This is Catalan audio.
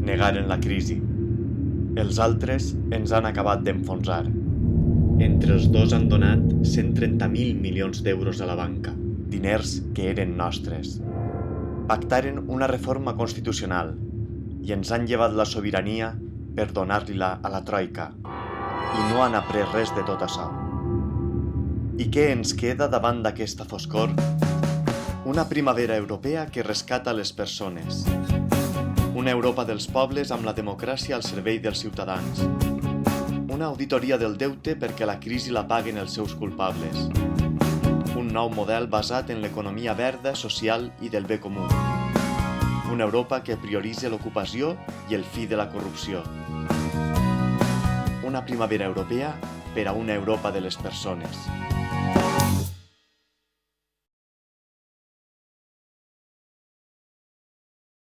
negaren la crisi. Els altres ens han acabat d'enfonsar. Entre els dos han donat 130.000 milions d'euros a la banca, diners que eren nostres. Pactaren una reforma constitucional i ens han llevat la sobirania per donar-li-la a la Troika. I no han après res de tot això. I què ens queda davant d'aquesta foscor? Una primavera europea que rescata les persones. Una Europa dels pobles amb la democràcia al servei dels ciutadans. Una auditoria del deute perquè la crisi la paguen els seus culpables. Un nou model basat en l'economia verda, social i del bé comú. Una Europa que prioritza l'ocupació i el fi de la corrupció. Una primavera europea per a una Europa de les persones.